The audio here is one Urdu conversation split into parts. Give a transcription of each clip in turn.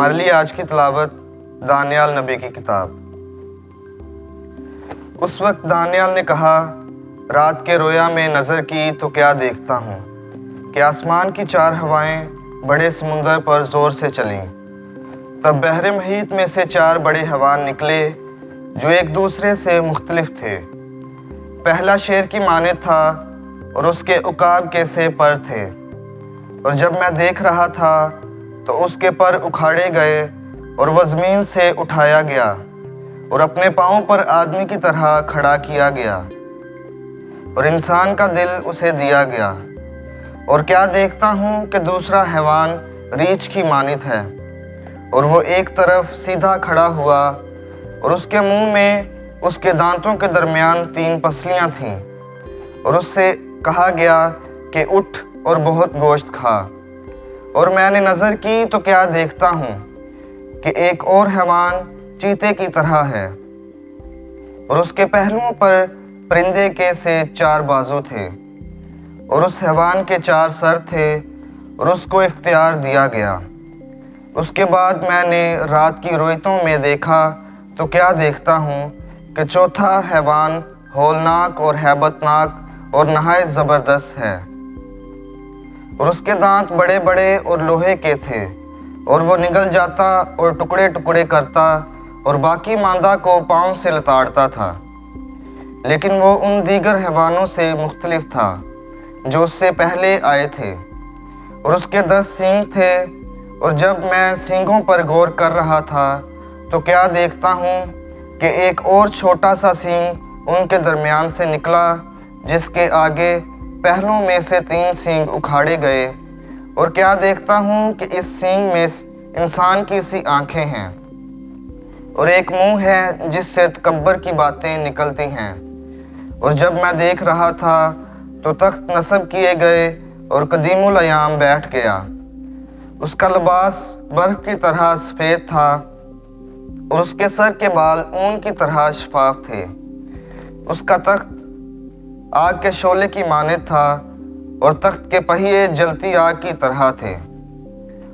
ہمارے لیے آج کی تلاوت دانیال نبی کی کتاب۔ اس وقت دانیال نے کہا، رات کے رویا میں نظر کی تو کیا دیکھتا ہوں کہ آسمان کی 4 ہوائیں بڑے سمندر پر زور سے چلیں۔ تب بحر محیط میں سے 4 بڑے حیوان نکلے جو ایک دوسرے سے مختلف تھے۔ پہلا شیر کی مانند تھا اور اس کے عقاب کے سے پر تھے، اور جب میں دیکھ رہا تھا تو اس کے پر اکھاڑے گئے اور وہ زمین سے اٹھایا گیا اور اپنے پاؤں پر آدمی کی طرح کھڑا کیا گیا، اور انسان کا دل اسے دیا گیا۔ اور کیا دیکھتا ہوں کہ دوسرا حیوان ریچھ کی مانند ہے، اور وہ ایک طرف سیدھا کھڑا ہوا، اور اس کے منہ میں اس کے دانتوں کے درمیان 3 پسلیاں تھیں، اور اس سے کہا گیا کہ اٹھ اور بہت گوشت کھا۔ اور میں نے نظر کی تو کیا دیکھتا ہوں کہ ایک اور حیوان چیتے کی طرح ہے، اور اس کے پہلوؤں پر پرندے کے سے 4 بازو تھے، اور اس حیوان کے 4 سر تھے، اور اس کو اختیار دیا گیا۔ اس کے بعد میں نے رات کی رویتوں میں دیکھا تو کیا دیکھتا ہوں کہ چوتھا حیوان ہولناک اور ہیبت ناک اور نہایت زبردست ہے، اور اس کے دانت بڑے بڑے اور لوہے کے تھے، اور وہ نگل جاتا اور ٹکڑے ٹکڑے کرتا اور باقی ماندہ کو پاؤں سے لتاڑتا تھا، لیکن وہ ان دیگر حیوانوں سے مختلف تھا جو اس سے پہلے آئے تھے، اور اس کے 10 سینگ تھے۔ اور جب میں سینگوں پر غور کر رہا تھا تو کیا دیکھتا ہوں کہ ایک اور چھوٹا سا سینگ ان کے درمیان سے نکلا، جس کے آگے پہلوں میں سے 3 سینگ اکھاڑے گئے۔ اور کیا دیکھتا ہوں کہ اس سینگ میں انسان کی سی آنکھیں ہیں، اور ایک منہ ہے جس سے تکبر کی باتیں نکلتی ہیں۔ اور جب میں دیکھ رہا تھا تو تخت نصب کیے گئے اور قدیم الایام بیٹھ گیا۔ اس کا لباس برف کی طرح سفید تھا، اور اس کے سر کے بال اون کی طرح شفاف تھے۔ اس کا تخت آگ کے شعلے کی مانند تھا، اور تخت کے پہیے جلتی آگ کی طرح تھے۔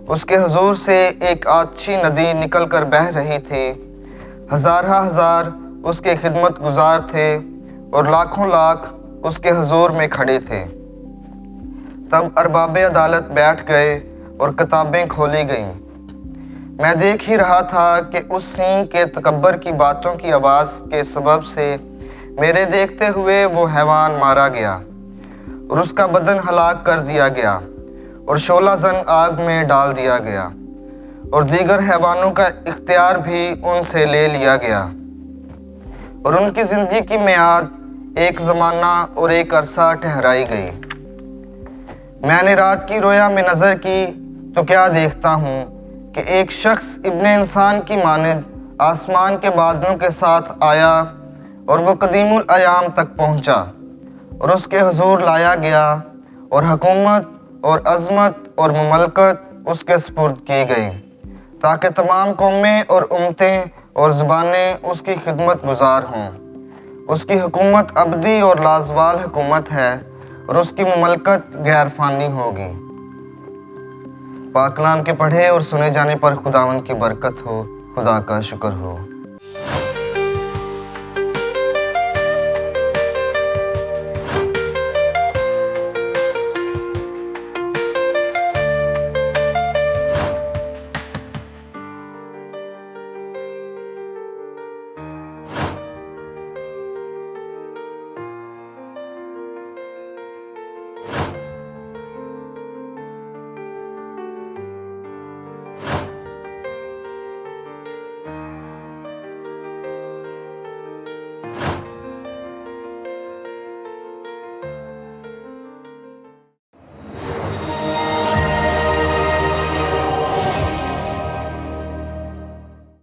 اس کے حضور سے ایک آتشی ندی نکل کر بہہ رہی تھی۔ ہزارہ ہزار اس کے خدمت گزار تھے، اور لاکھوں لاکھ اس کے حضور میں کھڑے تھے۔ تب ارباب عدالت بیٹھ گئے اور کتابیں کھولی گئیں۔ میں دیکھ ہی رہا تھا کہ اس سینگ کے تکبر کی باتوں کی آواز کے سبب سے میرے دیکھتے ہوئے وہ حیوان مارا گیا، اور اس کا بدن ہلاک کر دیا گیا، اور شعلہ زن آگ میں ڈال دیا گیا، اور دیگر حیوانوں کا اختیار بھی ان سے لے لیا گیا، اور ان کی زندگی کی میعاد ایک زمانہ اور ایک عرصہ ٹھہرائی گئی۔ میں نے رات کی رویا میں نظر کی تو کیا دیکھتا ہوں کہ ایک شخص ابن انسان کی مانند آسمان کے بادلوں کے ساتھ آیا، اور وہ قدیم الایام تک پہنچا، اور اس کے حضور لایا گیا، اور حکومت اور عظمت اور مملکت اس کے سپرد کی گئی، تاکہ تمام قومیں اور امتیں اور زبانیں اس کی خدمت گزار ہوں۔ اس کی حکومت ابدی اور لازوال حکومت ہے، اور اس کی مملکت غیر فانی ہوگی۔ پاک کلام کے پڑھے اور سنے جانے پر خداوند کی برکت ہو، خدا کا شکر ہو۔